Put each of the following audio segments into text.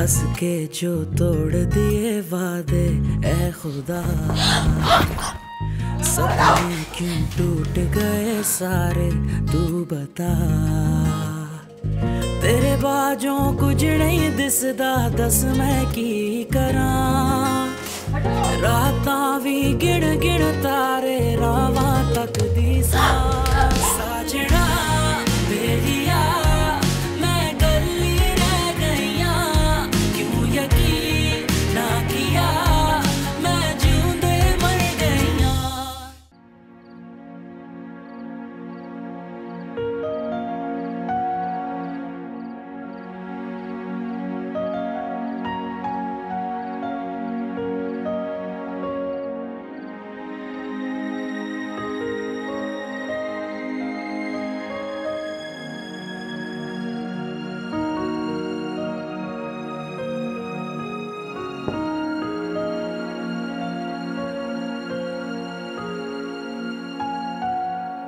हंस के जो तोड़ दिए वादे ऐ खुदा, सपने क्यों टूट गए सारे तू बता। तेरे बाजों कुछ नहीं दिसदा, दस मैं की करा। रातां भी गिण गिण तारे रावां तक दी साजना बेलिया। मैं गली रह गईया, क्यों यकीन ना किया, मैं जिऊंदे मर गईया।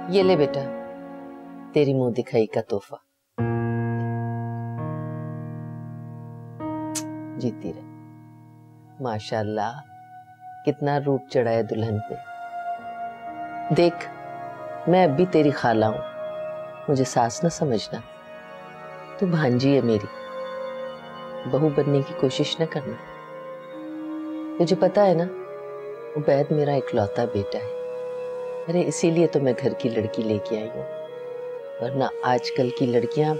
ये ले बेटा, तेरी मुंह दिखाई का तोहफा। जीती रहे। माशाल्लाह, कितना रूप चढ़ा है दुल्हन पे। देख, मैं अब भी तेरी खाला हूं, मुझे सास न समझना। तू भांजी है मेरी, बहू बनने की कोशिश न करना। तुझे पता है ना, उबैद मेरा इकलौता बेटा है। अरे इसीलिए तो मैं घर की लड़की लेके आई हूँ, वरना आजकल की लड़कियां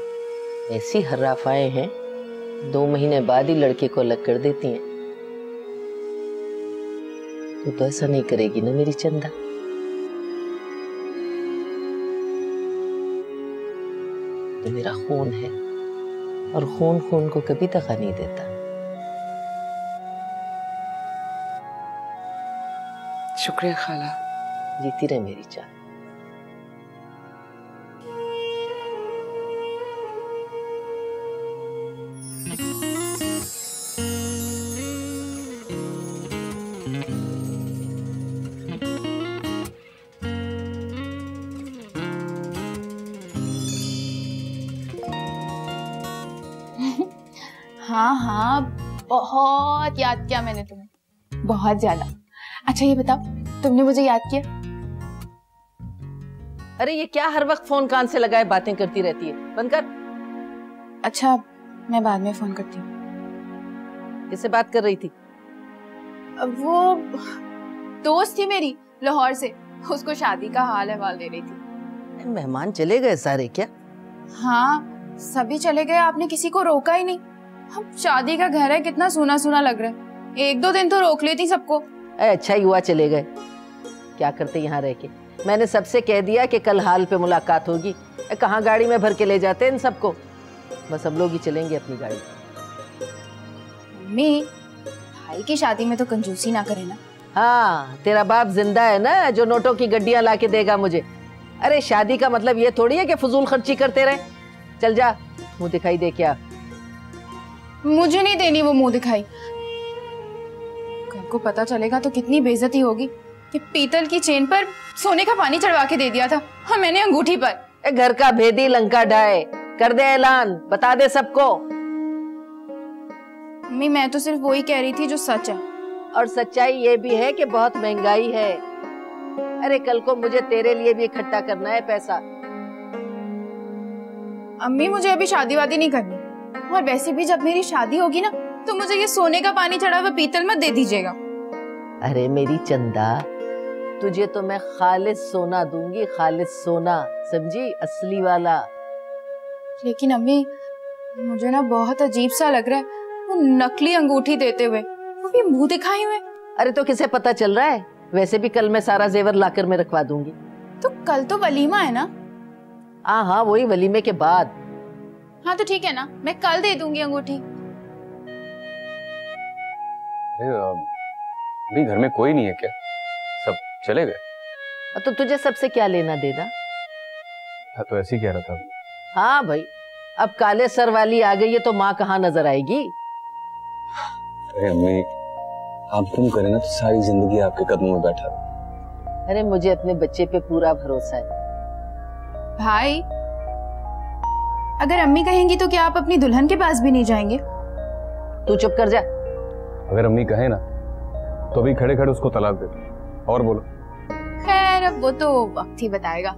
ऐसी हर्राफाएं हैं, 2 महीने बाद ही लड़के को अलग कर देती हैं। तू तो ऐसा नहीं करेगी ना मेरी चंदा? तो मेरा खून है, और खून खून को कभी दगा नहीं देता। शुक्रिया खाला। जीती रहे मेरी जान। हाँ हाँ, बहुत याद किया मैंने तुम्हें, बहुत ज्यादा। अच्छा ये बताओ, तुमने मुझे याद किया? अरे ये क्या हर वक्त फोन कान से लगाए बातें करती रहती है, बंद कर। अच्छा, मैं बाद में फोन करती हूँ। किससे बात कर रही थी? वो दोस्त थी मेरी लाहौर से, उसको शादी का हाल अहवाल दे रही थी। मेहमान चले गए सारे क्या? हाँ, सभी चले गए, आपने किसी को रोका ही नहीं। हम शादी का घर है, कितना सूना सूना लग रहा है। 1-2 दिन तो रोक लेती सबको। अच्छा ही हुआ चले गए, क्या करते यहाँ रह के। मैंने सबसे कह दिया कि कल हाल पे मुलाकात होगी। कहाँ गाड़ी में भर के ले जाते इन सबको, बस हम लोग ही चलेंगे अपनी गाड़ी। मम्मी, भाई की शादी में तो कंजूसी ना करे ना। हाँ, तेरा बाप जिंदा है ना, जो नोटों की गड्डियां लाके देगा मुझे। अरे शादी का मतलब ये थोड़ी है कि फजूल खर्ची करते रहे। चल जा, मुंह दिखाई दे क्या। मुझे नहीं देनी वो मुंह दिखाई। कल को पता चलेगा तो कितनी बेइज्जती होगी कि पीतल की चेन पर सोने का पानी चढ़वा के दे दिया था, हाँ मैंने अंगूठी पर। घर का भेदी लंका ढाए, कर दे ऐलान, बता दे सबको। मम्मी, मैं तो सिर्फ वही कह रही थी जो सच है। और सच्चाई ये भी है कि बहुत महंगाई है। अरे कल को मुझे तेरे लिए भी इकट्ठा करना है पैसा। अम्मी, मुझे अभी शादी वादी नहीं करनी, और वैसे भी जब मेरी शादी होगी ना, तो मुझे ये सोने का पानी चढ़ा हुआ पीतल मत दे दीजिएगा। अरे मेरी चंदा, तुझे तो मैं खालिस सोना दूंगी, खालिस सोना, समझी, असली वाला। लेकिन अम्मी, मुझे ना बहुत अजीब सा लग रहा है, वो नकली अंगूठी देते हुए, वो भी मुंह दिखाए हुए। अरे तो किसे पता चल रहा है? वैसे भी कल मैं सारा जेवर लाकर मैं रखवा दूंगी। तो कल तो वलीमा है ना? हाँ हाँ, वही वलीमे के बाद। हाँ तो ठीक है ना, मैं कल दे दूंगी अंगूठी। अभी घर में कोई नहीं है क्या? सब चले गए? तो तुझे सबसे क्या लेना देना? हाँ तो ऐसे ही कह रहा था। हाँ भाई, अब काले सर वाली आ गई है तो माँ कहाँ नजर आएगी? अरे अम्मी, आप तुम करें ना तो सारी जिंदगी आपके कदमों में बैठा रहो। अरे मुझे अपने बच्चे पे पूरा भरोसा है। भाई, अगर अम्मी कहेंगी तो क्या आप अपनी दुल्हन के पास भी नहीं जाएंगे? तू चुप कर जा। अगर अम्मी कहे ना तो अभी खड़े खड़े उसको तलाक दे। और बोलो। खैर अब वो तो वक्त ही बताएगा।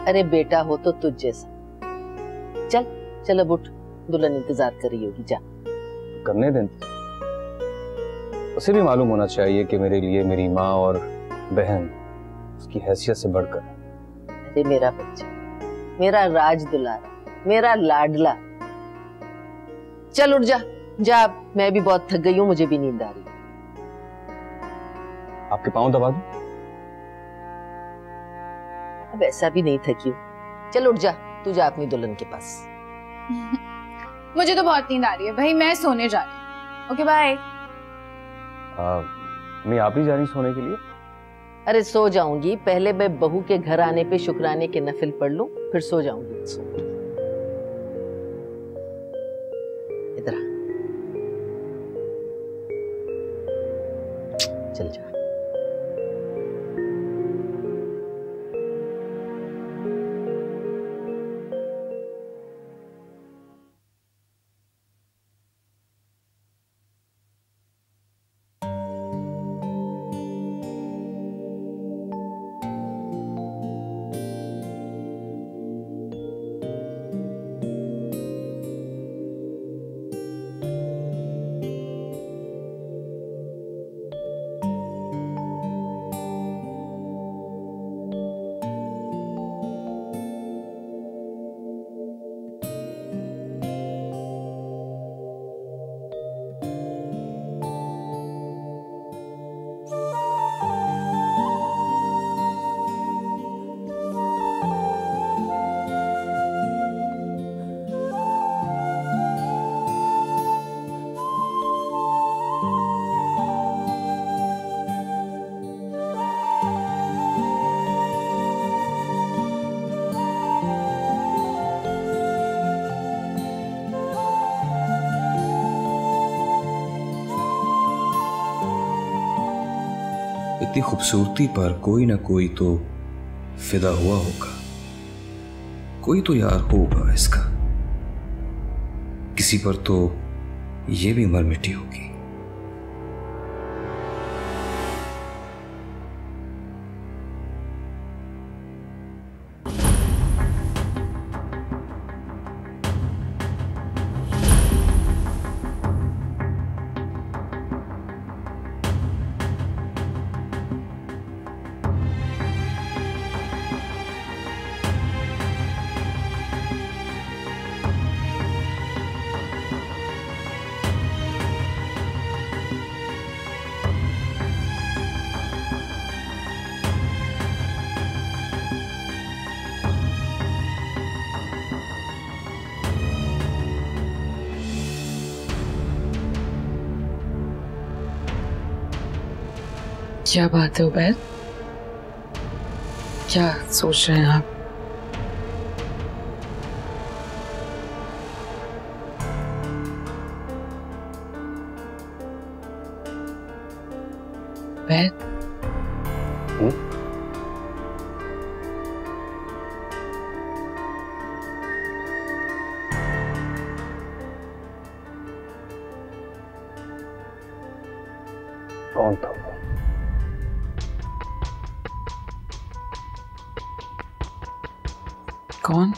अरे बेटा हो तो तुझ जैसा। चल चल अब उठ, दुल्हन इंतजार कर रही होगी, जा। करने दें, उसे भी मालूम होना चाहिए कि मेरे लिए मेरी माँ और बहन उसकी हैसियत से बढ़कर। अरे मेरा बच्चा, मेरा राज दुलारा, मेरा लाडला। चल उठ जा, जा, मैं भी बहुत थक गई हूँ, मुझे भी नींद आ रही है। आपके पाँव दबा दूं? अब ऐसा भी नहीं थकी हूँ। चल उठ जा, तू जा अपनी दुल्हन के पास। मुझे तो बहुत नींद आ रही है भाई, मैं सोने जा रही हूँ। Okay bye. मैं आप ही जा रही सोने के लिए? अरे सो जाऊंगी, पहले मैं बहू के घर आने पे शुक्राने के नफिल पढ़ लूं, फिर सो जाऊंगी। इधर आ, चल जा। इतनी खूबसूरती पर कोई ना कोई तो फिदा हुआ होगा, कोई तो यार होगा इसका, किसी पर तो ये भी मर मिटी होगी। क्या बात है उबैद, क्या सोच रहे हैं आप? उबैद, कौन था? कौन?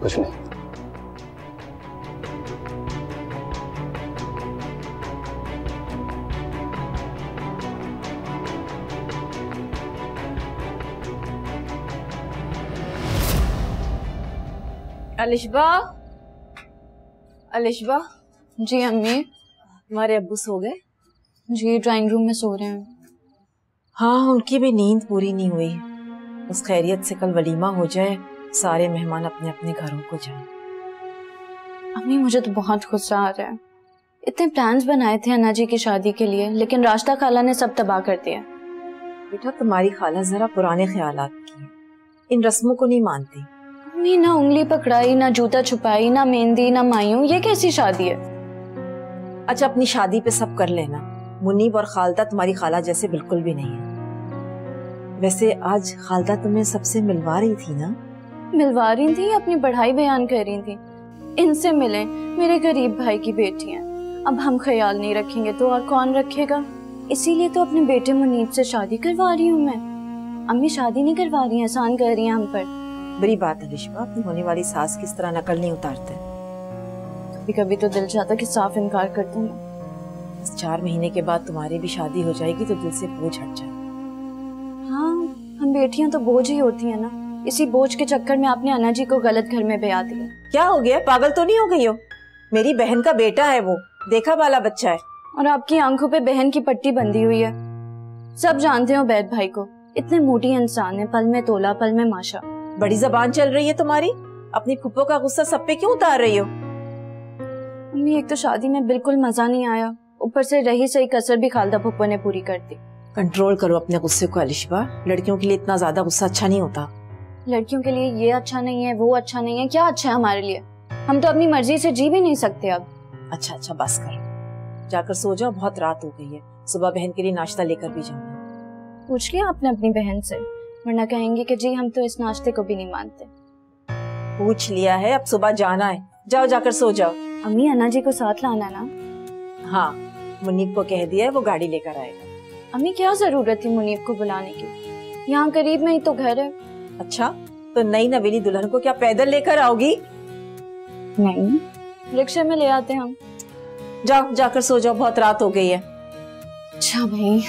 कुछ नहीं। अलिशबा, अलिशबा, जी अम्मी। हमारे अब्बू सो गए? जी ड्राइंग रूम में सो रहे हैं। हाँ, उनकी भी नींद पूरी नहीं हुई। उस खैरियत से कल वलीमा हो जाए, सारे मेहमान अपने अपने घरों को जाएं। अम्मी मुझे तो बहुत गुस्सा आ रहा है। इतने प्लान्स बनाए थे अन्ना जी की शादी के लिए, लेकिन राशिदा खाला ने सब तबाह कर दिया। बेटा, तुम्हारी खाला जरा पुराने ख्यालात की है, इन रस्मों को नहीं मानती। अम्मी ना उंगली पकड़ाई, ना जूता छुपाई, ना मेहंदी, ना मायूं, ये कैसी शादी है? अच्छा, अपनी शादी पे सब कर लेना। मुनीब और खालदा तुम्हारी खाला जैसे बिल्कुल भी नहीं है। वैसे आज खालदा तुम्हें सबसे मिलवा रही थी ना? मिलवा रही थी, अपनी पढ़ाई बयान कर रही थी। इनसे मिले, मेरे गरीब भाई की बेटी हैं। अब हम ख्याल नहीं रखेंगे तो और कौन रखेगा? इसीलिए तो अपने बेटे मुनीब से शादी करवा रही हूँ मैं। अम्मी शादी नहीं करवा रही हैं, एहसान कर रही हैं हम पर। बड़ी बात है रिश्मा, अपनी होने वाली सास किस तरह नकल नहीं उतारते। कभी कभी तो दिल चाहता कि साफ इनकार कर दूं। 4 महीने के बाद तुम्हारी भी शादी हो जाएगी तो दिल से बोझ हट जाए। हाँ, हम बेटियां तो बोझ ही होती हैं ना। इसी बोझ के चक्कर में आपने अन्ना जी को गलत घर में ब्याह दिया। क्या हो गया, पागल तो नहीं हो गई हो? मेरी बहन का बेटा है वो, देखा वाला बच्चा है। और आपकी आंखों पे बहन की पट्टी बंधी हुई है। सब जानते हो बैद भाई को, इतने मोटी इंसान है, पल में तोला पल में माशा। बड़ी जबान चल रही है तुम्हारी, अपनी फुप्पो का गुस्सा सब पे क्यों उतार रही हो? मम्मी, एक तो शादी में बिल्कुल मजा नहीं आया, ऊपर से रही सही कसर भी खालदा फुप्पो ने पूरी कर दी। कंट्रोल करो अपने गुस्से को अलिशबा, लड़कियों के लिए इतना ज्यादा गुस्सा अच्छा नहीं होता। लड़कियों के लिए ये अच्छा नहीं है, वो अच्छा नहीं है, क्या अच्छा है हमारे लिए? हम तो अपनी मर्जी से जी भी नहीं सकते अब। अच्छा अच्छा बस करो, जाकर सो जाओ, बहुत रात हो गई है। सुबह बहन के लिए नाश्ता लेकर भी जाऊंगा। पूछ लिया आपने अपनी बहन से? वरना कहेंगे कि जी हम तो इस नाश्ते को भी नहीं मानते। पूछ लिया है, अब सुबह जाना है, जाओ जाकर सो जाओ। अम्मी, अन्ना जी को साथ लाना ना। हाँ, मुनीब को कह दिया है, वो गाड़ी लेकर आएगा। अम्मी, क्या जरूरत थी मुनीब को बुलाने की? यहाँ करीब में ही तो घर है। अच्छा, तो नई नवेली दुल्हन को क्या पैदल लेकर आओगी? नहीं, रिक्शे में ले आते हम। जाओ जाकर सो जाओ, बहुत रात हो गई है। अच्छा भाई,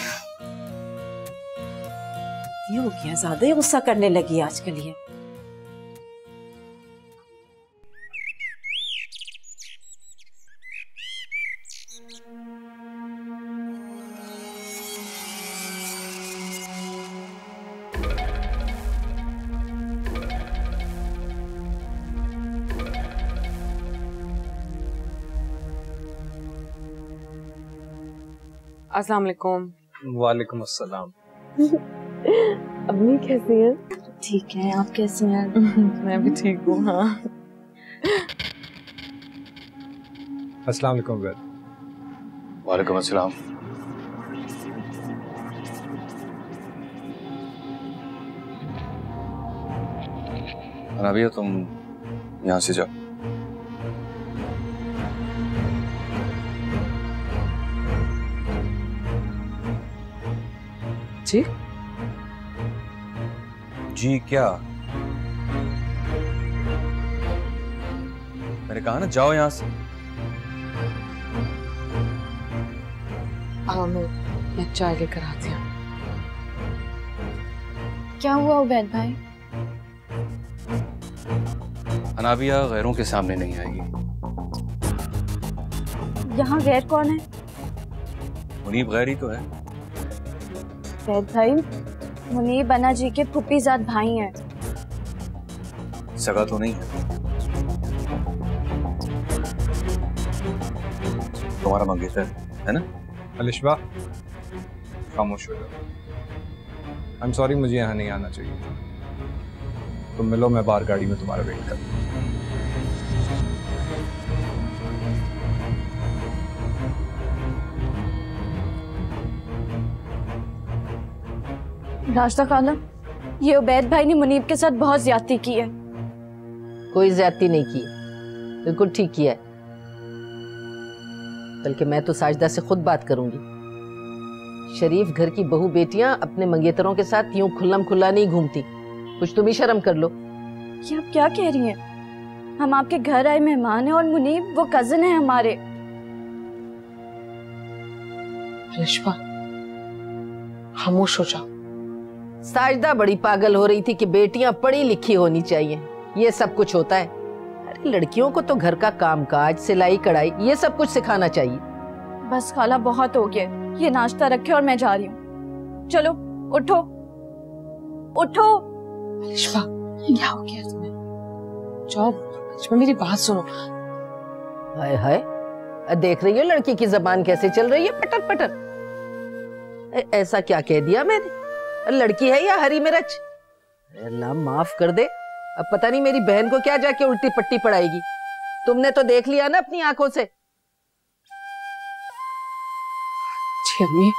ये हो गया, ज्यादा ही गुस्सा करने लगी आजकल ये। अस्सलाम वालेकुम। वालेकुम अस्सलाम। अम्मी कैसी है? ठीक है, आप कैसे हैं? मैं भी ठीक हूँ। हाँ, अस्सलाम वालेकुम वैद। वालेकुम अस्सलाम। राबिया, तुम यहाँ से जाओ। जी जी क्या? मैंने कहा ना जाओ यहाँ से। आओ, मैं चाय लेकर आती हूँ। क्या हुआ उबैद भाई? अनाबिया गैरों के सामने नहीं आएगी। यहाँ गैर कौन है? मुनीब गैर ही तो है। उबैद भाई, मुनीब अन्ना जी के फुप्पीजाद भाई हैं। सगा तो नहीं है। तुम्हारा मंगेतर है ना? अलिशबा, खामोश हो जाओ। आई एम सॉरी, मुझे यहाँ नहीं आना चाहिए। तुम मिलो, मैं बाहर गाड़ी में तुम्हारा वेट कर। रास्ता खाला, ये उबैद भाई ने मुनीब के साथ बहुत ज्यादती की है। कोई ज्यादती नहीं की, बिल्कुल ठीक किया है। बल्कि मैं तो साजिदा से खुद बात करूंगी। शरीफ घर की बहू बेटियां अपने मंगेतरों के साथ यूं खुल्लम खुल्ला नहीं घूमती। कुछ तुम ही शर्म कर लो। ये आप क्या कह रही हैं? हम आपके घर आए मेहमान हैं और मुनीब वो कजिन है हमारे। रिश्मा, खामोश हो जाओ। साजिदा बड़ी पागल हो रही थी कि बेटियां पढ़ी लिखी होनी चाहिए, ये सब कुछ होता है। अरे लड़कियों को तो घर का कामकाज, सिलाई कढ़ाई, ये सब कुछ सिखाना चाहिए। बस खाला, बहुत हो गया। ये नाश्ता रखे और मैं जा रही हूँ। चलो उठो उठो। रिश्मा, क्या हो गया तुम्हें? जाओ, रिश्मा मेरी बात सुनो। हाय हाय, देख रही हो लड़की की जबान कैसे चल रही है, पटर पटर। ऐसा क्या कह दिया मैंने? लड़की है या हरी मिर्च? अल्लाह माफ कर दे, अब पता नहीं मेरी बहन को क्या जाके उल्टी पट्टी पड़ाएगी। तुमने तो देख लिया ना अपनी आंखों से। जी अम्मी,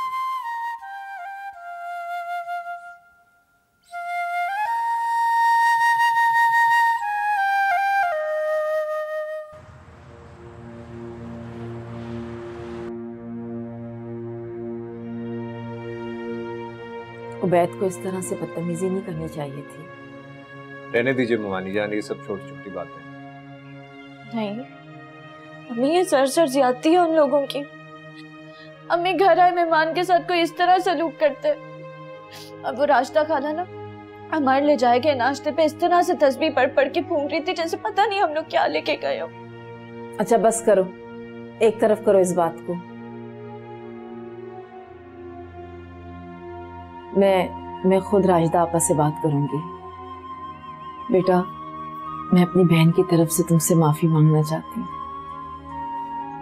उबैद को इस तरह से बदतमीजी नहीं करनी चाहिए थी। रहने दीजिए ममानी जान, ये सब छोटी छोटी बातें। नहीं अम्मी, ये सर ज्यादती है उन लोगों की। अम्मी घर आए मेहमान के साथ कोई इस तरह सलूक करते। अब वो रास्ता खाना ना हमारे ले जाएगा नाश्ते पे इस तरह से तस्बीह पढ़ पढ़ के फूंक रही थी जैसे पता नहीं हम लोग क्या लेके गए हो। अच्छा बस करो, एक तरफ करो इस बात को। मैं खुद राशिदा आपा से बात करूंगी। बेटा, मैं अपनी बहन की तरफ से तुमसे माफी मांगना चाहती हूँ।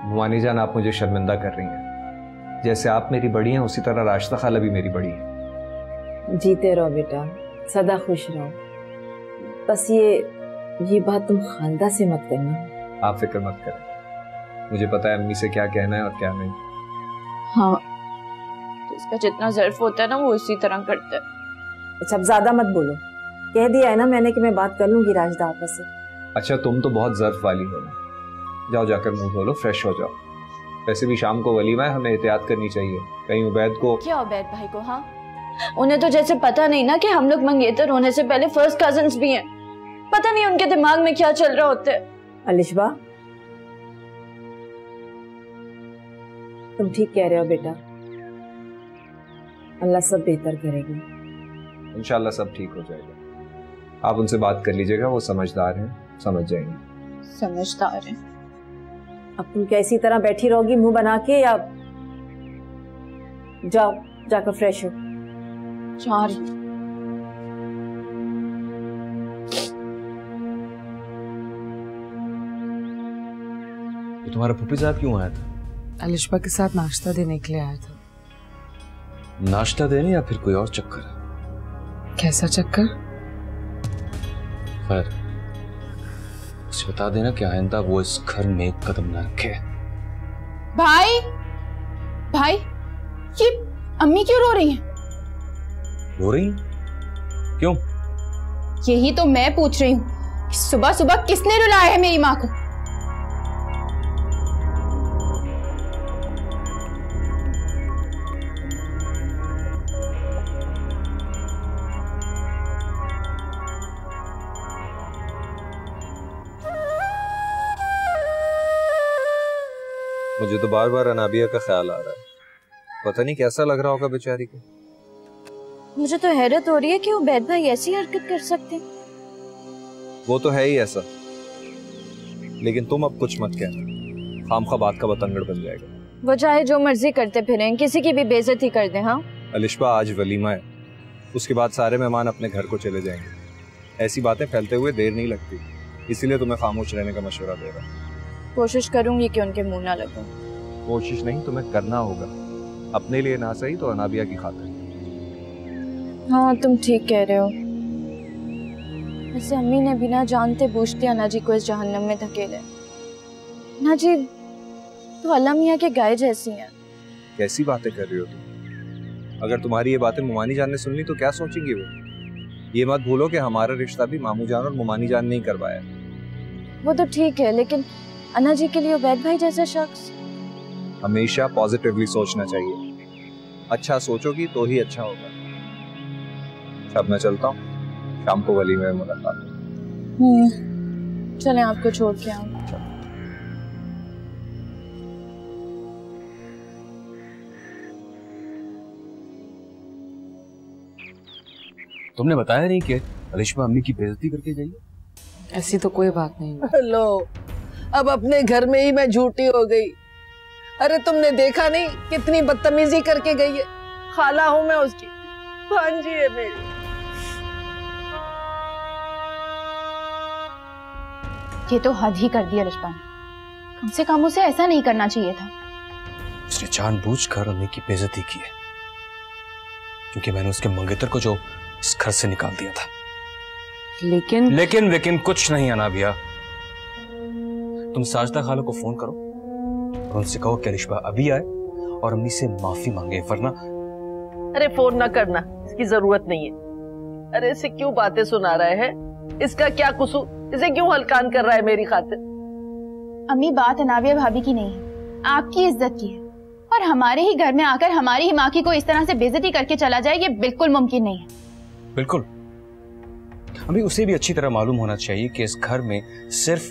ममानी जान, आप मुझे शर्मिंदा कर रही हैं। जैसे आप मेरी बड़ी हैं उसी तरह राशिदा खाला भी मेरी बड़ी है। जीते रहो बेटा, सदा खुश रहो। बस ये बात तुम खालदा से मत करना। आप फिक्र मत करें, मुझे पता है अम्मी से क्या कहना है और क्या नहीं। हाँ, इसका जितना ज़र्फ होता है ना वो उसी तरह करता है। अच्छा अब ज्यादा मत बोलो, कह दिया है ना मैंने कि मैं बात कर लूंगी राशिदा आपा से। अच्छा तुम तो बहुत ज़र्फ वाली हो ना, जाओ जाकर मुंह धो लो, फ्रेश हो जाओ। वैसे भी शाम को वलीमा है, हमें एहतियात करनी चाहिए, कहीं उबैद को। क्या उबैद भाई को? हाँ, उन्हें तो जैसे पता नहीं ना कि हम लोग मंगेतर होने से पहले फर्स्ट कजन्स भी हैं। पता नहीं उनके दिमाग में क्या चल रहा होता है। अलिशबा, तुम ठीक कह रहे हो बेटा, अल्लाह सब बेहतर करेगी। इंशाल्लाह सब ठीक हो जाएगा। आप उनसे बात कर लीजिएगा, वो समझदार हैं, समझ जाएंगे। समझदार है। अब तुम क्या इसी तरह बैठी रहोगी मुंह बना के, या जाओ जाकर फ्रेश हो। चार तो तुम्हारा फूफी साहब क्यों आया था? अलिशबा के साथ नाश्ता देने के लिए आया था। नाश्ता देने या फिर कोई और चक्कर? कैसा चक्कर? खैर, उसे बता देना कि आइंदा वो इस घर में एक कदम न रखे। भाई, ये अम्मी क्यों रो रही हैं? रो रही? क्यों? यही तो मैं पूछ रही हूँ कि सुबह सुबह किसने रुलाया है मेरी माँ को? मुझे तो बार बार अनाबिया का ख्याल आ रहा है, पता नहीं कैसा लग रहा होगा बेचारी को। मुझे तो हैरत हो रही है कि उबैद भाई ऐसी हरकत कर सकते हैं। वो तो है ही ऐसा, लेकिन तुम अब कुछ मत कहना, खामखा बात का बतंगड़ बन जाएगा। वो चाहे जो मर्जी करते फिरें, किसी की भी बेइज्जती कर दें। हाँ अलिशबा, आज वलीमा है, उसके बाद सारे मेहमान अपने घर को चले जाएंगे। ऐसी बातें फैलते हुए देर नहीं लगती, इसीलिए तुम्हें खामोश रहने का मशवरा दे रहा हूं। कोशिश करूंगी कि उनके मुंह ना लगूं। कोशिश नहीं, तुम्हें करना होगा, अपने लिए ना सही तो अनाबिया की खातिर। हाँ तुम ठीक कह रहे हो। वैसे अम्मी ने बिना जानते बूझते अन्ना जी को इस जहन्नम में धकेले। अन्ना जी तो अल्लाह मियां के गाय जैसी हैं। कैसी बातें कर रही हो तुम? अगर तुम्हारी ये बातें मुमानी जान ने सुन ली तो क्या सोचेंगी वो? ये मत भूलो कि हमारा रिश्ता भी मामू जान और मुमानी जान नहीं करवाया। वो तो ठीक है, लेकिन अन्ना जी के लिए उबैद भाई जैसा शख्स। हमेशा पॉजिटिवली सोचना चाहिए, अच्छा सोचोगी तो ही अच्छा होगा। अब मैं चलता हूँ, शाम को वलीमे में मुलाकात। चलें आपको छोड़ के आऊं। तुमने बताया नहीं कि अलिशबा अम्मी की बेइज्जती करके गई? ऐसी तो कोई बात नहीं। लो, अब अपने घर में ही मैं झूठी हो गई। अरे तुमने देखा नहीं कितनी बदतमीजी करके गई है। खाला हूं मैं उसकी, भांजी है मेरी। ये तो हद ही कर दिया अलिशबा ने, कम से कम उसे ऐसा नहीं करना चाहिए था। उसने जानबूझकर अम्मी की बेइज्जती की है, क्योंकि मैंने उसके मंगेतर को जो इस घर से निकाल दिया था। लेकिन कुछ नहीं अनाबिया। तुम साजदा खाला को फोन करो और उनसे कहो कि अलिशबा अभी आए और अम्मी से माफी मांगे, वरना। अरे फोन ना करना, इसकी जरूरत नहीं है। अरे इसे क्यों बातें सुना रहा है? इसका क्या कसूर? इसे क्यों हलकान कर रहा है मेरी खातिर? अम्मी, बात अनाबिया भाभी की नहीं है, आपकी इज्जत की है। और और हमारे ही घर में आकर हमारी ही माँ की को इस तरह से बेइज्जती करके चला जाए, ये बिल्कुल मुमकिन नहीं है। बिल्कुल, अभी उसे भी अच्छी तरह मालूम होना चाहिए कि इस घर में सिर्फ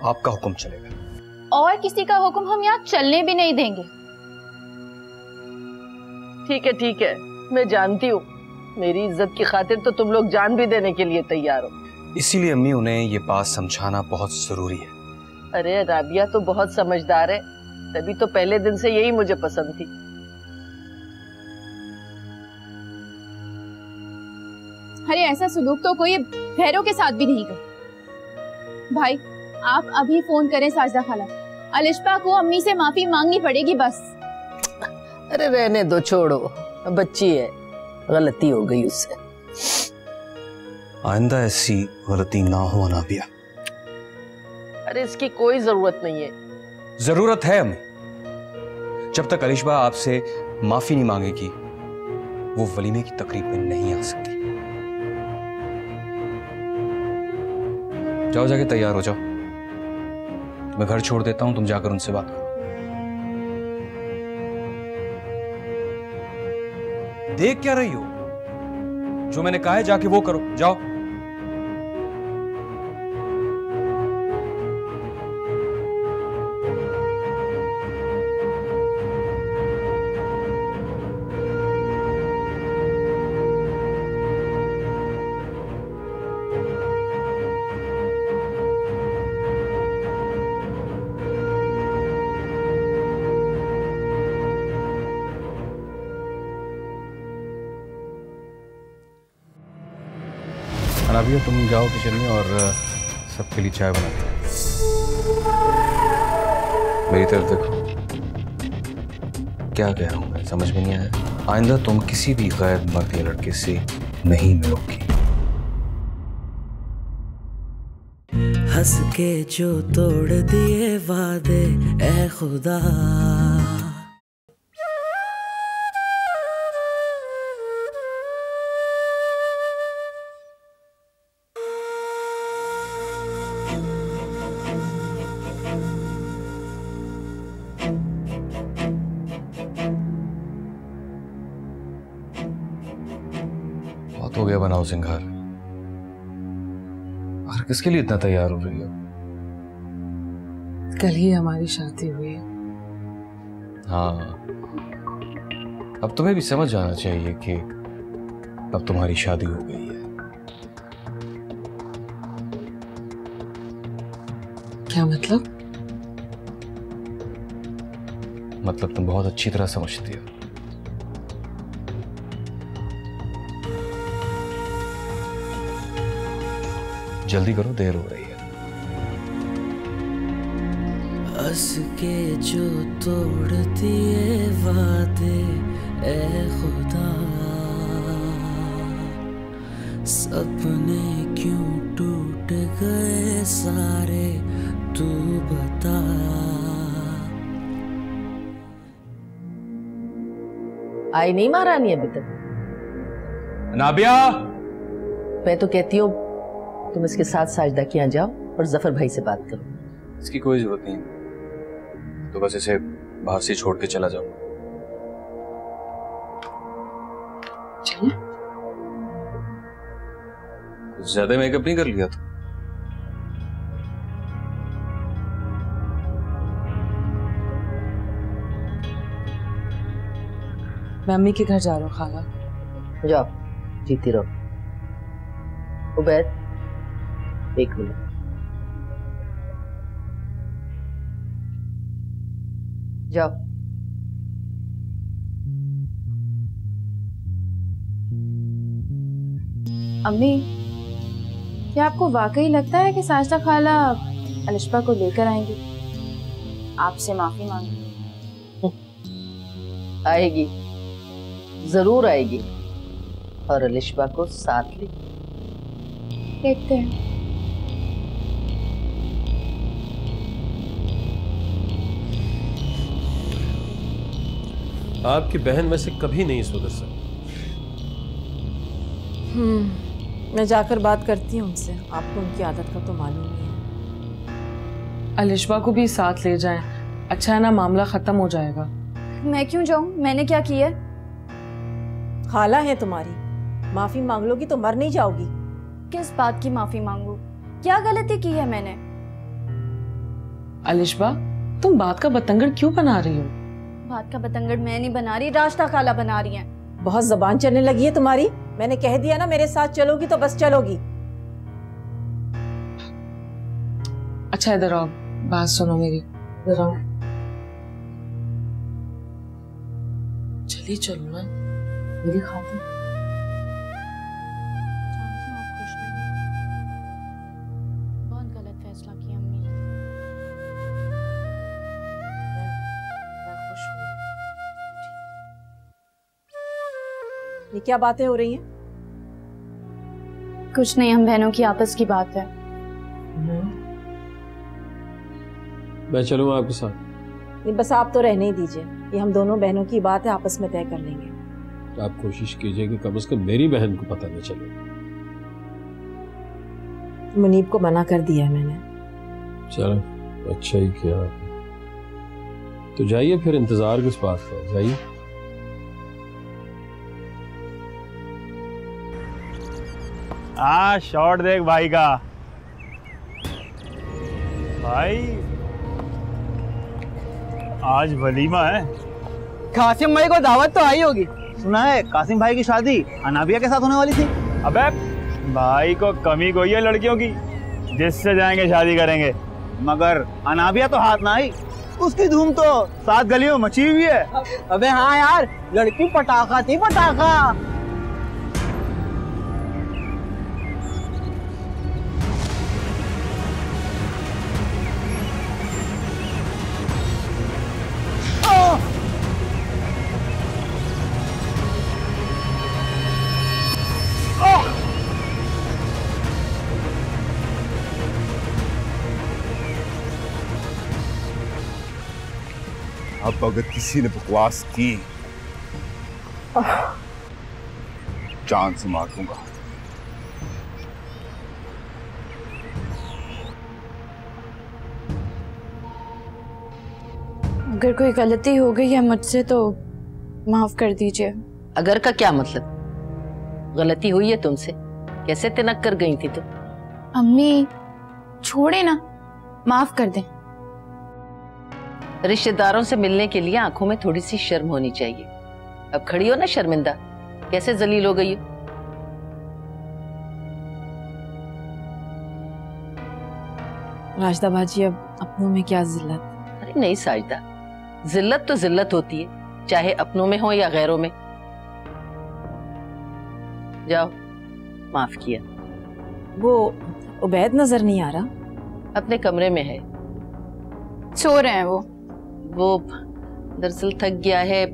आपका हुक्म चलेगा और किसी का हुक्म हम यहाँ चलने भी नहीं देंगे। ठीक है, मैं जानती हूँ मेरी इज्जत की खातिर तो तुम लोग जान भी देने के लिए तैयार हो। इसीलिए अम्मी उन्हें ये बात समझाना बहुत जरूरी है। अरे राबिया तो बहुत समझदार है, तभी तो पहले दिन से यही मुझे पसंद थी। अरे ऐसा सुलूक तो कोई भैरों के साथ भी नहीं कर। भाई आप अभी फोन करें साजदा खाला, अलिशबा को अम्मी से माफी मांगनी पड़ेगी बस। अरे रहने दो, छोड़ो, बच्ची है, गलती हो गई उससे। आइंदा ऐसी गलती ना हो अनाबिया। अरे इसकी कोई जरूरत नहीं है। जरूरत है अम्मी। जब तक अलिशबा आपसे माफी नहीं मांगेगी वो वलीमे की तकरीब में नहीं आ सकती। जाओ, जाके तैयार हो जाओ, मैं घर छोड़ देता हूं, तुम जाकर उनसे बात करो। देख क्या रही हो? जो मैंने कहा है जाके वो करो, जाओ। अनाबिया तुम जाओ किचन में और सबके लिए चाय बना दो। मेरी तरफ देखो, क्या कह रहा हूं मैं, समझ में नहीं आया? आइंदा तुम किसी भी गैर मर्द या लड़के से नहीं मिलोगी। हंस के जो तोड़ दिए वादे ए खुदा, हो गया बनाओ सिंगार। और किसके लिए इतना तैयार हो रही हो? कल ही हमारी शादी हुई है। हाँ, अब तुम्हें भी समझ जाना चाहिए कि अब तुम्हारी शादी हो गई है। क्या मतलब? मतलब तुम बहुत अच्छी तरह समझती हो। जल्दी करो, देर हो रही है। हंस के जो तोड़ दिए वादे ए खुदा, सपने क्यों टूट गए सारे तू बता। आई नहीं महारानी अभी तक? नाबिया, मैं तो कहती हूँ तुम इसके साथ साजदा के यहाँ जाओ और जफर भाई से बात करो। इसकी कोई जरूरत नहीं, तो बस इसे बाहर से छोड़ के चला जाओ। चलिए। कुछ ज्यादा मेकअप नहीं कर लिया तो? मैं अम्मी के घर जा रहा हूँ खाला। जाओ, जीती रहो। उबैद, एक मिनट। जाओ। अम्मी, क्या आपको वाकई लगता है कि साजदा खाला अलिशबा को लेकर आएंगी, आपसे माफी मांगी? आएगी, जरूर आएगी, और अलिशबा को साथ ले। देखते हैं। आपकी बहन में से कभी नहीं सुधर सकती। मैं जाकर बात करती हूँ उनसे। आपको उनकी आदत का तो मालूम ही है। अलिशबा को भी साथ ले जाएं, अच्छा है ना, मामला खत्म हो जाएगा। मैं क्यों जाऊं? मैंने क्या किया? खाला है तुम्हारी, माफी मांग लोगी तो मर नहीं जाओगी। किस बात की माफी मांगू? क्या गलती की है मैंने? अलिशबा, तुम बात का बतंगड़ क्यों बना रही हो? बात का बतंगड़ मैं नहीं बना रही, रास्ता खाला बना रही है। बहुत जबान चलने लगी है तुम्हारी। मैंने कह दिया ना मेरे साथ चलोगी तो बस चलोगी। अच्छा इधर आओ, बात सुनो मेरी, इधर आओ। चलिए चलो ना मेरी खातिर। बहुत गलत फैसला किया अम्मी ने। मैं खुश हूँ। ये क्या बातें हो रही हैं? कुछ नहीं, हम बहनों की आपस की बात है। मैं चलूंगा आपके साथ। नहीं बस आप तो रहने ही दीजिए, ये हम दोनों बहनों की बात है, आपस में तय कर लेंगे। तो आप कोशिश कीजिए कि कम से कम मेरी बहन को पता न चले। मुनीब को मना कर दिया है मैंने। चलो अच्छा ही किया। तो जाइए फिर, इंतजार किस बात का, जाइए। शॉट देख भाई का। भाई आज वलीमा है। कासिम भाई को दावत तो आई होगी। सुना है कासिम भाई की शादी अनाबिया के साथ होने वाली थी। अबे भाई को कमी कोई है लड़कियों की, जिससे जाएंगे शादी करेंगे। मगर अनाबिया तो हाथ ना आई, उसकी धूम तो 7 गलियों में मची हुई है। अबे हाँ यार, लड़की पटाखा थी, पटाखा। अब अगर किसी ने बकवास की जान से मार दूंगा। अगर कोई गलती हो गई है मुझसे तो माफ कर दीजिए। अगर का क्या मतलब? गलती हुई है तुमसे? कैसे तिनक कर गई थी तुम? अम्मी छोड़े ना, माफ कर दें। रिश्तेदारों से मिलने के लिए आंखों में थोड़ी सी शर्म होनी चाहिए। अब खड़ी हो ना शर्मिंदा, कैसे जलील हो गई हो। राजदा बाजी, अब अपनों में क्या जिल्लत? अरे नहीं साजदा, जिल्लत तो जिल्लत होती है, चाहे अपनों में हो या गैरों में। जाओ, माफ किया। वो उबैद नजर नहीं आ रहा। अपने कमरे में है, सो रहे हैं वो दरअसल थक गया है।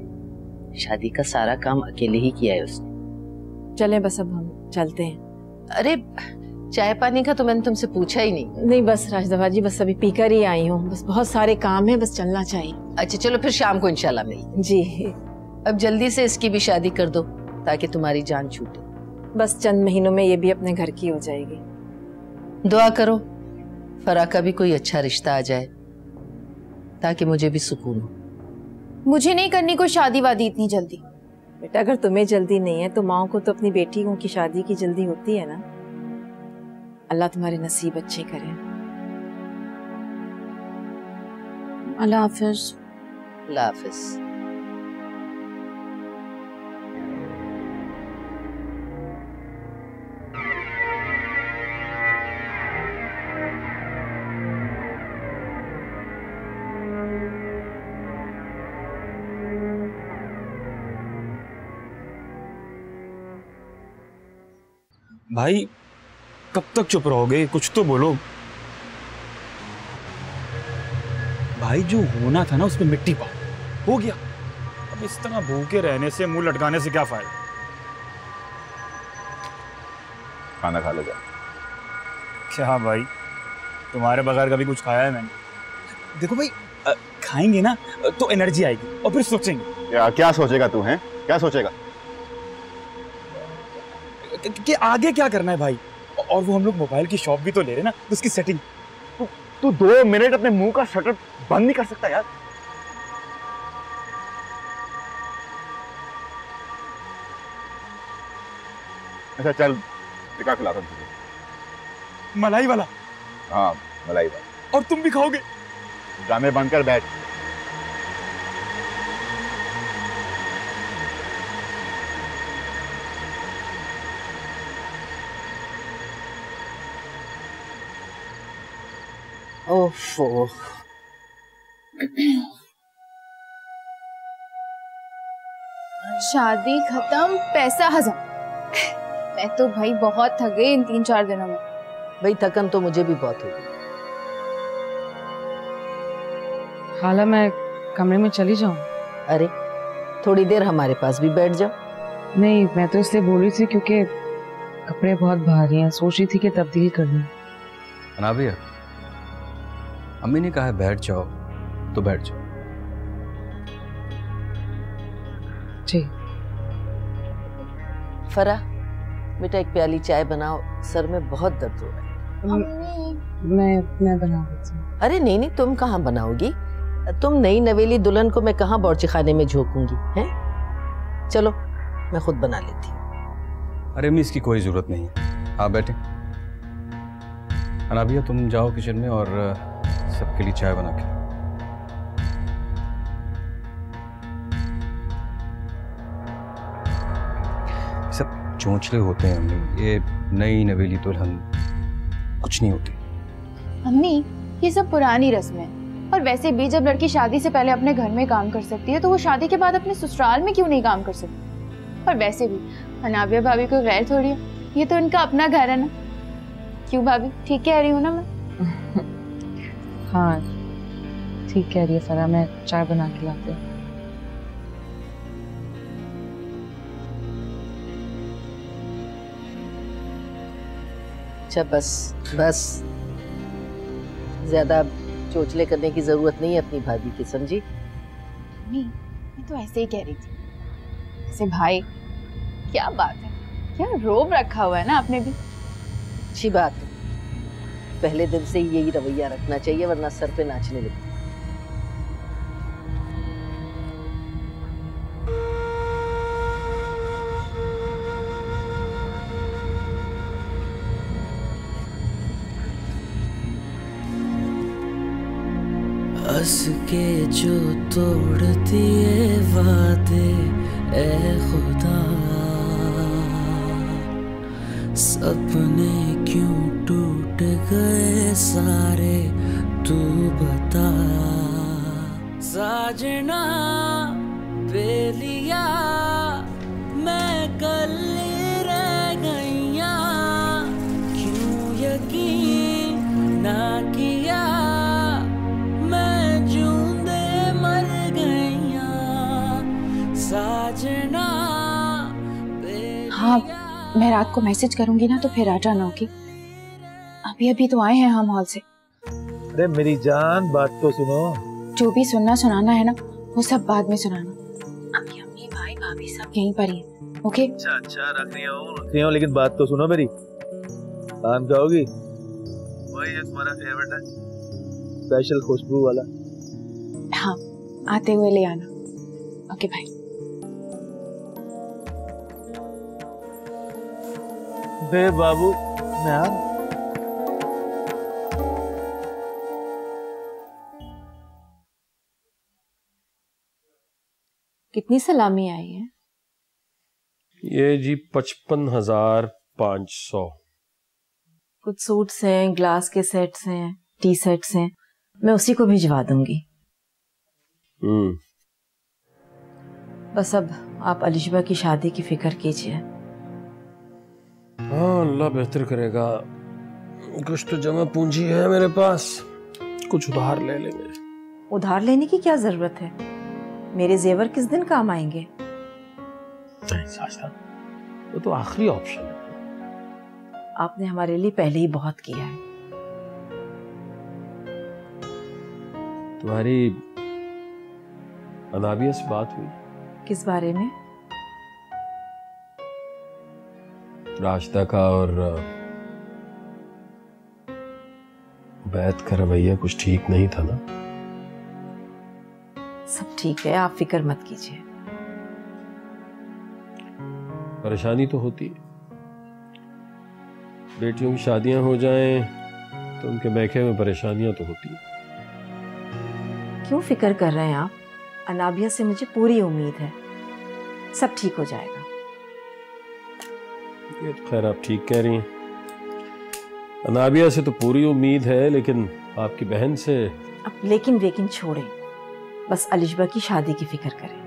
शादी का सारा काम अकेले ही किया है उसने। चलें बस, अब हम चलते हैं। अरे चाय पानी का तो मैंने तुमसे पूछा ही नहीं। नहीं बस राजदा बाजी, बस अभी पीकर ही आई हूँ, बस बहुत सारे काम है, बस चलना चाहिए। अच्छा चलो फिर शाम को इंशाल्लाह मिलते। जी। अब जल्दी से इसकी भी शादी कर दो ताकि तुम्हारी जान छूटे। बस चंद महीनों में ये भी अपने घर की हो जाएगी। दुआ करो फरा का भी कोई अच्छा रिश्ता आ जाए ताकि मुझे भी सुकून हो। मुझे नहीं करनी कोई शादी वादी इतनी जल्दी। बेटा अगर तुम्हें जल्दी नहीं है तो माँ को तो अपनी बेटियों की शादी की जल्दी होती है ना। अल्लाह तुम्हारे नसीब अच्छे करे। अल्लाह हाफिज। अल्लाह हाफिज। भाई कब तक चुप रहोगे? कुछ तो बोलो। भाई जो होना था ना उसमें मिट्टी पाओ, हो गया। अब इस तरह भूखे रहने से, मुंह लटकाने से क्या फायदा? खाना खा ले जा। क्या भाई, तुम्हारे बगैर कभी कुछ खाया है मैंने? देखो भाई, खाएंगे ना तो एनर्जी आएगी और फिर सोचेंगे। क्या सोचेगा तू? है क्या सोचेगा कि आगे क्या करना है भाई? और वो हम लोग मोबाइल की शॉप भी तो ले रहे ना, उसकी सेटिंग। तू 2 मिनट अपने मुंह का शटर बंद नहीं कर सकता यार? अच्छा चल, टिक्का खिलाता हूं तुझे। मलाई वाला? हाँ, मलाई वाला। और तुम भी खाओगे? ड्रामे बंद कर, बैठ। ओफो, शादी खत्म, पैसा हजम। मैं तो भाई बहुत थक गई इन 3-4 दिनों में। भाई थकन तो मुझे भी बहुत हो गई। खाला मैं कमरे में चली जाऊं? अरे थोड़ी देर हमारे पास भी बैठ जाओ। नहीं, मैं तो इसलिए बोल रही थी क्योंकि कपड़े बहुत भारी हैं, सोच रही थी कि तब्दील कर लूं। अनाबिया, अम्मी ने कहा है बैठ जाओ तो बैठ जाओ। ठीक। फरा बेटा एक प्याली चाय बनाओ, सर में बहुत दर्द हो रहा है। मैं बना देती हूँ। अरे नहीं नहीं, तुम कहाँ बनाओगी? तुम नई नवेली दुल्हन को मैं कहाँ बावर्ची खाने में झोंकूंगी? हैं? चलो मैं खुद बना लेती हूँ। अरे अम्मी इसकी कोई जरूरत नहीं है, आप बैठे। अनाबिया तुम जाओ किचन में और सबके लिए चाय बना के। सब चोंचले होते हैं अम्मी, ये नई नवेली दुल्हन कुछ नहीं होती। अम्मी ये सब पुरानी रस्में हैं, और वैसे भी जब लड़की शादी से पहले अपने घर में काम कर सकती है तो वो शादी के बाद अपने ससुराल में क्यों नहीं काम कर सकती? और वैसे भी अनाबिया भाभी कोई गैर थोड़ी है, ये तो इनका अपना घर है ना। क्यों भाभी, ठीक कह रही हूँ ना मैं? हाँ ठीक कह रही है फरा, मैं चाय बना के लाती हूँ। अच्छा बस बस, ज्यादा चोचले करने की जरूरत नहीं है अपनी भाभी की, समझी? नहीं, मैं तो ऐसे ही कह रही थी। ऐसे भाई क्या बात है, क्या रोब रखा हुआ है ना आपने भी। अच्छी बात है, पहले दिन से यही रवैया रखना चाहिए वरना सर पे नाचने लगती। हंस के जो तोड़ दिए वादे ए खुदा, सपने क्यों टूट गए सारे तू बता। साजना बेलिया मैं कल रह गईया, क्यों यकीन ना किया मैं जूंदे मर गईया। साजना हाँ, मैं रात को मैसेज करूंगी ना तो फिर आ जाना। ओके, अभी अभी तो आए हैं हम हॉल से। अरे मेरी जान बात तो सुनो। जो भी सुनना सुनाना है ना वो सब बाद में सुनाना। अभी अम्मी भाई भाभी सब यहीं पर ही हैं। ओके? अच्छा रख रही हूँ, लेकिन बात तो सुनो मेरी। पान खाओगी? वही जो तुम्हारा फेवरेट है, स्पेशल खुशबू वाला। हाँ, आते हुए ले आना। ओके भाई। बे बाबू मैं आ। कितनी सलामी आई है? ये जी 55,500। कुछ सूट्स हैं, ग्लास के सेट्स हैं, टी सेट्स हैं, मैं उसी को भिजवा दूंगी। बस अब आप अलिशबा की शादी की फिक्र कीजिए। हाँ अल्लाह बेहतर करेगा। कुछ तो जमा पूंजी है मेरे पास, कुछ उधार ले लेंगे। उधार लेने की क्या जरूरत है? मेरे जेवर किस दिन काम आएंगे? नहीं साजदा, वो तो आखिरी ऑप्शन है। आपने हमारे लिए पहले ही बहुत किया है। तुम्हारी अनाबिया से बात हुई? किस बारे में? राशिदा का और बैत का रवैया कुछ ठीक नहीं था ना? सब ठीक है, आप फिक्र मत कीजिए। परेशानी तो होती है, बेटियों की शादियां हो जाएं तो उनके मैके में परेशानियां तो होती हैं। क्यों फिक्र कर रहे हैं आप? अनाबिया से मुझे पूरी उम्मीद है, सब ठीक हो जाएगा। ये तो खैर आप ठीक कह रही हैं। अनाबिया से तो पूरी उम्मीद है, लेकिन आपकी बहन से। अब लेकिन वेकिन छोड़ें, बस अलिशबा की शादी की फिक्र करें।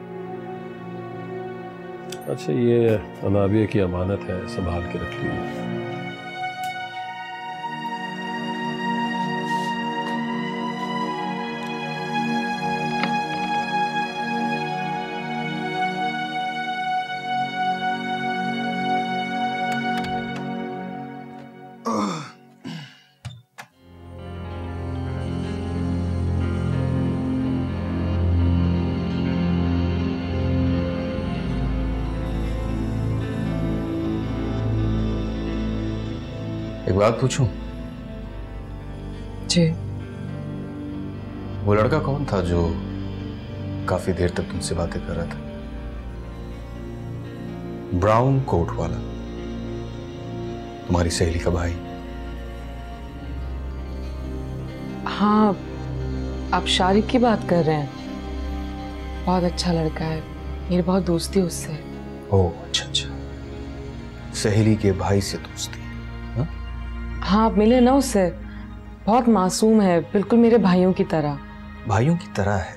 अच्छा, ये अनाबिया की अमानत है, संभाल के रख लीजिए। एक बात पूछूं? जी। वो लड़का कौन था जो काफी देर तक तुमसे बातें कर रहा था? ब्राउन कोट वाला, तुम्हारी सहेली का भाई? हाँ, आप शारिक की बात कर रहे हैं। बहुत अच्छा लड़का है, मेरी बहुत दोस्ती उससे। ओह अच्छा अच्छा, सहेली के भाई से दोस्ती। हाँ, आप मिले ना उससे? बहुत मासूम है, बिल्कुल मेरे भाइयों की तरह। भाइयों की तरह है?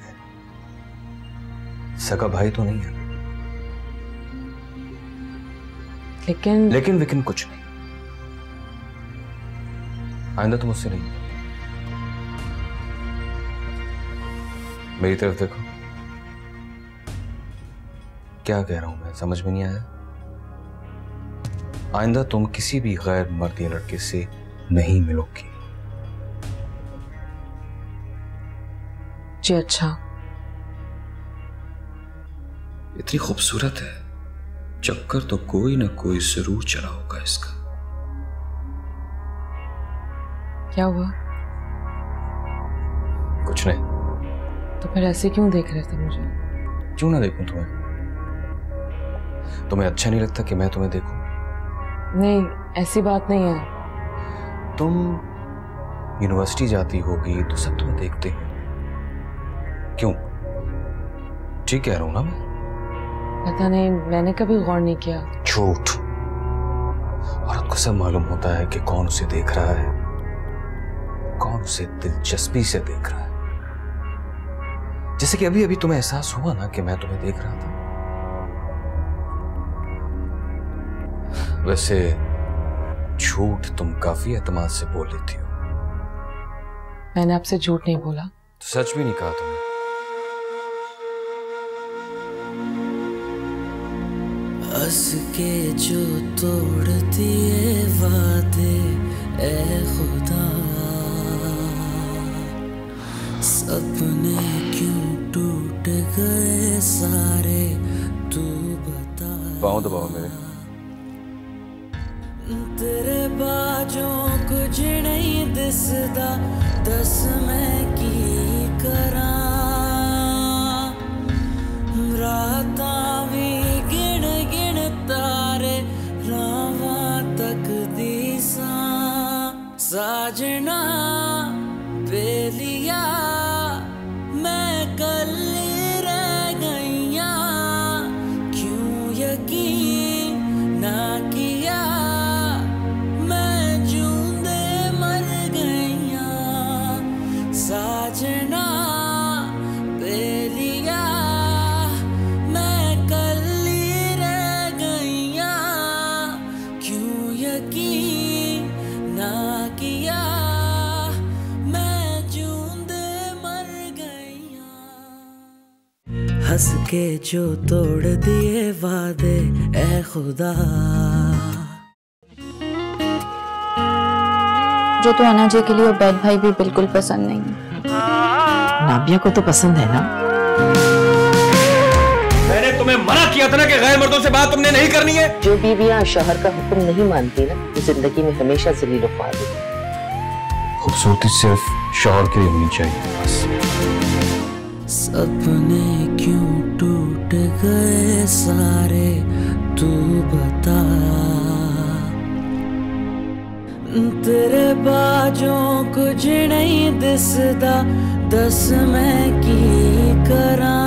सगा भाई तो नहीं है? लेकिन कुछ नहीं। आइंदा तुम उससे नहीं। मेरी तरफ देखो। क्या कह रहा हूं मैं, समझ में नहीं आया? आइंदा तुम किसी भी गैर मर्दी लड़के से नहीं मिलोगी। जी अच्छा। इतनी खूबसूरत है, चक्कर तो कोई ना कोई जरूर चला होगा इसका। क्या हुआ? कुछ नहीं। तो फिर ऐसे क्यों देख रहे थे मुझे? क्यों ना देखूं तुम्हें? तुम्हें अच्छा नहीं लगता कि मैं तुम्हें देखूं? नहीं, ऐसी बात नहीं है। तुम यूनिवर्सिटी जाती होगी तो सब तुम्हें देखते हैं। क्यों? ठीक कह रहा हूं ना मैं? पता नहीं, मैंने कभी गौर नहीं किया। झूठ। औरत को सब मालूम होता है कि कौन उसे देख रहा है, कौन उसे दिलचस्पी से देख रहा है। जैसे कि अभी अभी तुम्हें एहसास हुआ ना कि मैं तुम्हें देख रहा था। वैसे झूठ तुम काफी एतमाद से बोल लेती हो। मैंने आपसे झूठ नहीं बोला। तो सच भी नहीं कहा तुमने। हंस के जो तोड़ दिए वादे ए खुदा, सपने क्यों टूट गए सारे, तू बता। पाँव दबाओ मेरे। तेरे बाजों कुछ नहीं दिसदा, दस मैं की करा। रातां भी गिण गिण तारे, रावां तक दिसा। साजना बेलिया मैं कल्ली रह गईया, क्यों यकीन ना किया, साजना बेलिया मैं कल्ली रह गईया, क्यों यकीन ना किया, मैं जूंदे मर गईया। हंस के जो तोड़ दिए वादे ए खुदा। जो तो अनाजे के लिए उबैद भाई भी बिल्कुल पसंद नहीं है। नाबिया को तो पसंद है ना? मैंने तुम्हें मना किया था ना कि गैर मर्दों से बात तुमने नहीं करनी है। जो बीवियां शौहर का हुक्म नहीं मानती ना, वो जिंदगी में हमेशा ज़लील ख्वार होती। खूबसूरती सिर्फ शौहर के लिए होनी चाहिए बस। सपने क्यों टूट गए सारे, तू बता। तेरे बाजों कुछ नहीं दिसदा, दस मैं की करा।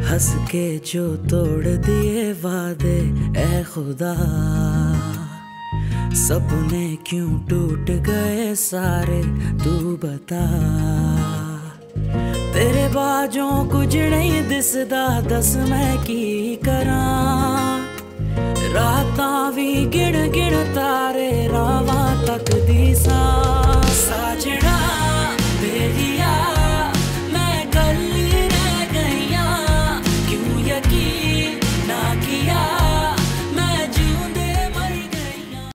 हंस के जो तोड़ दिए वादे ए खुदा, सपने क्यों टूट गए सारे तू बता। तेरे बाजों कुछ नहीं दिसदा, दस मैं की करा। रातां भी गिण गिण तारे रावां तक दी सा।